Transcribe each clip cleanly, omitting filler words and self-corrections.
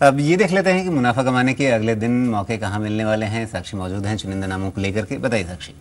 अब ये देख लेते हैं कि मुनाफा कमाने के अगले दिन मौके कहाँ मिलने वाले हैं। साक्षी मौजूद हैं चुनिंदा नामों को लेकर के, बताइए साक्षी।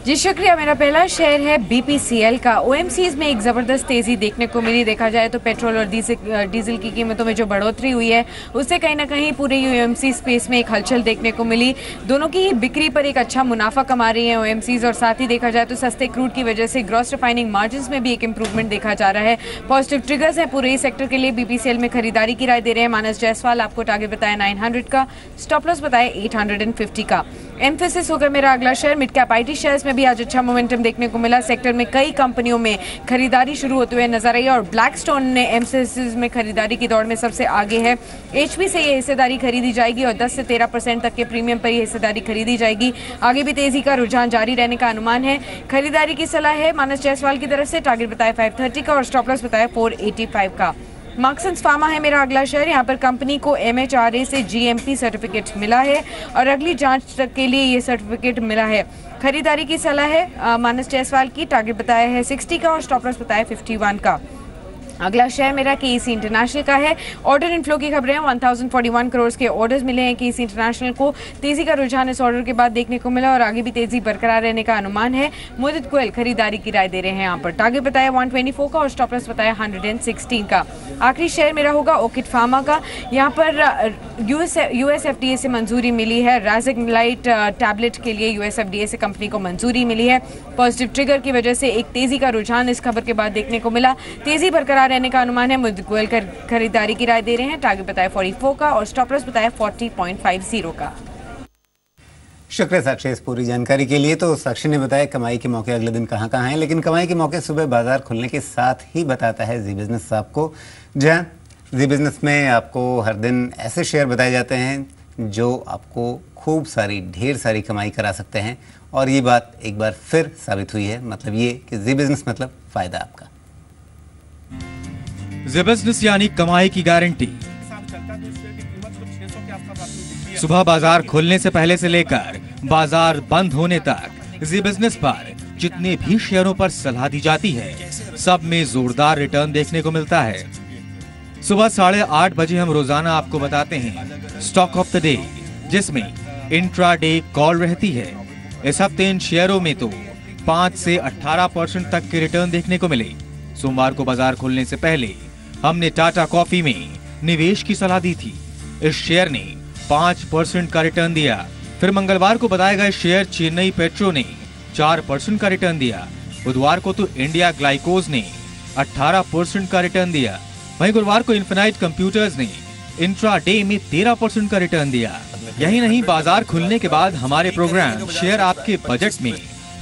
जी शुक्रिया। मेरा पहला शेयर है BPCL का। OMCs में एक जबरदस्त तेजी देखने को मिली। देखा जाए तो पेट्रोल और डीजल की कीमतों में जो बढ़ोतरी हुई है उससे कहीं ना कहीं पूरे OMC स्पेस में एक हलचल देखने को मिली। दोनों की ही बिक्री पर एक अच्छा मुनाफा कमा रही है OMCs, और साथ ही देखा जाए तो सस्ते क्रूड की वजह से ग्रॉस रिफाइनिंग मार्जिन में भी एक इंप्रूवमेंट देखा जा रहा है। पॉजिटिव ट्रिगर्स है पूरे इस सेक्टर के लिए। BPCL में खरीदारी की राय दे रहे हैं मानस जायसवाल। आपको टारगेट बताया 900 का, स्टॉप लॉस बताया 850 का। एम्फेसिस होकर मेरा अगला share. Mid cap IT shares में भी आज अच्छा मोमेंटम देखने को मिला। सेक्टर में कई कंपनियों में खरीदारी शुरू होते हुए नजर आई और ब्लैकस्टोन ने एम्फेसिस में खरीदारी की दौड़ में सबसे आगे है। HP से ये हिस्सेदारी खरीदी जाएगी और 10 से 13% तक के प्रीमियम पर ये हिस्सेदारी खरीदी जाएगी। आगे भी तेजी का रुझान जारी रहने का अनुमान है। खरीदारी की सलाह है मानस जायसवाल की तरफ से। टारगेट बताया 530 का और स्टॉप लॉस बताया 485 का। मार्क्सन्स फार्मा है मेरा अगला शेयर। यहाँ पर कंपनी को MHRA से GMP सर्टिफिकेट मिला है और अगली जांच तक के लिए ये सर्टिफिकेट मिला है। खरीदारी की सलाह है मानस जायसवाल की। टारगेट बताया है 60 का और स्टॉप लॉस बताया 51 का। अगला शेयर मेरा KEC इंटरनेशनल का है। ऑर्डर इनफ्लो की खबरें हैं। 1041 करोड़ के ऑर्डर्स मिले हैं KEC इंटरनेशनल को। तेजी का रुझान इस ऑर्डर के बाद देखने को मिला और आगे भी तेजी बरकरार रहने का अनुमान है। मोदित गोयल खरीदारी की राय दे रहे हैं यहाँ पर। टारगेट बताया 124 का और स्टॉप लॉस बताया 116 का। आखिरी शेयर मेरा होगा ऑर्किड फार्मा का। यहाँ पर US FDA से मंजूरी मिली है। राज़ेग्लाइट टैबलेट के लिए US FDA से कंपनी को मंजूरी मिली है। पॉजिटिव ट्रिगर की वजह से एक तेजी का रुझान इस खबर के बाद देखने को मिला। तेजी बरकरार रहने का अनुमान है। मोदित गोयल खरीदारी की राय दे रहे हैं। टारगेट बताया 44 का और स्टॉप लॉस बताया 40.50 का। शुक्रिया साक्षी इस पूरी जानकारी के लिए। तो साक्षी ने बताया कमाई के मौके अगले दिन कहाँ कहाँ हैं, लेकिन कमाई के मौके सुबह बाजार खुलने के साथ ही बताता है जी बिजनेस आपको, जहाँ जी बिजनेस में आपको हर दिन ऐसे शेयर बताए जाते हैं जो आपको खूब सारी ढेर सारी कमाई करा सकते हैं। और ये बात एक बार फिर साबित हुई है। मतलब ये कि जी बिजनेस मतलब फायदा आपका। जी बिजनेस यानी कमाई की गारंटी। सुबह बाजार खुलने से पहले से लेकर बाजार बंद होने तक जी बिजनेस पर जितने भी शेयरों पर सलाह दी जाती है सब में जोरदार रिटर्न देखने को मिलता है। सुबह 8:30 बजे हम रोजाना आपको बताते हैं स्टॉक ऑफ द डे, जिसमें इंट्रा डे कॉल रहती है। इस हफ्ते इन शेयरों में तो 5 से 18% तक के रिटर्न देखने को मिले। सोमवार को बाजार खुलने से पहले हमने टाटा कॉफी में निवेश की सलाह दी थी। इस शेयर ने 5% का रिटर्न दिया। फिर मंगलवार को बताया गया शेयर चेन्नई पेट्रो ने 4% का रिटर्न दिया। बुधवार को तो इंडिया ग्लाइकोज ने 18% का रिटर्न दिया। वहीं गुरुवार को इन्फिनाइट कंप्यूटर्स ने इंट्रा डे में 13% का रिटर्न दिया। यही नहीं, बाजार खुलने के बाद हमारे प्रोग्राम शेयर आपके बजट में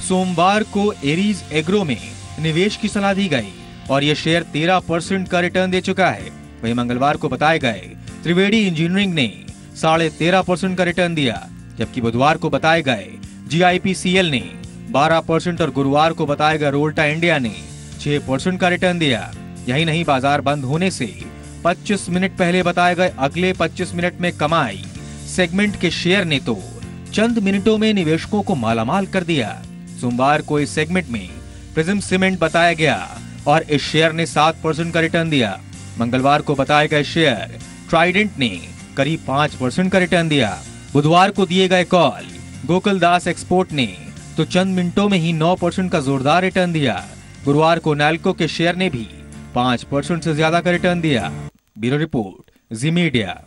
सोमवार को एरीज एग्रो में निवेश की सलाह दी गई और ये शेयर 13% का रिटर्न दे चुका है। वहीं मंगलवार को बताए गए त्रिवेणी इंजीनियरिंग ने 13.5% का रिटर्न दिया, जबकि बुधवार को बताए गए GIPCL ने 12% और गुरुवार को बताया गया रोल्टा इंडिया ने 6% का रिटर्न दिया। यही नहीं, बाजार बंद होने से 25 मिनट पहले बताए गए अगले 25 मिनट में कमाई सेगमेंट के शेयर ने तो चंद मिनटों में निवेशकों को मालामाल कर दिया। सोमवार को इस सेगमेंट में प्रिज्म सीमेंट बताया गया और इस शेयर ने 7% का रिटर्न दिया। मंगलवार को बताया गया शेयर ट्राइडेंट ने करीब 5% का रिटर्न दिया। बुधवार को दिए गए कॉल गोकुलदास एक्सपोर्ट ने तो चंद मिनटों में ही 9% का जोरदार रिटर्न दिया। गुरुवार को नैल्को के शेयर ने भी 5% से ज्यादा का रिटर्न दिया। ब्यूरो रिपोर्ट, जी मीडिया।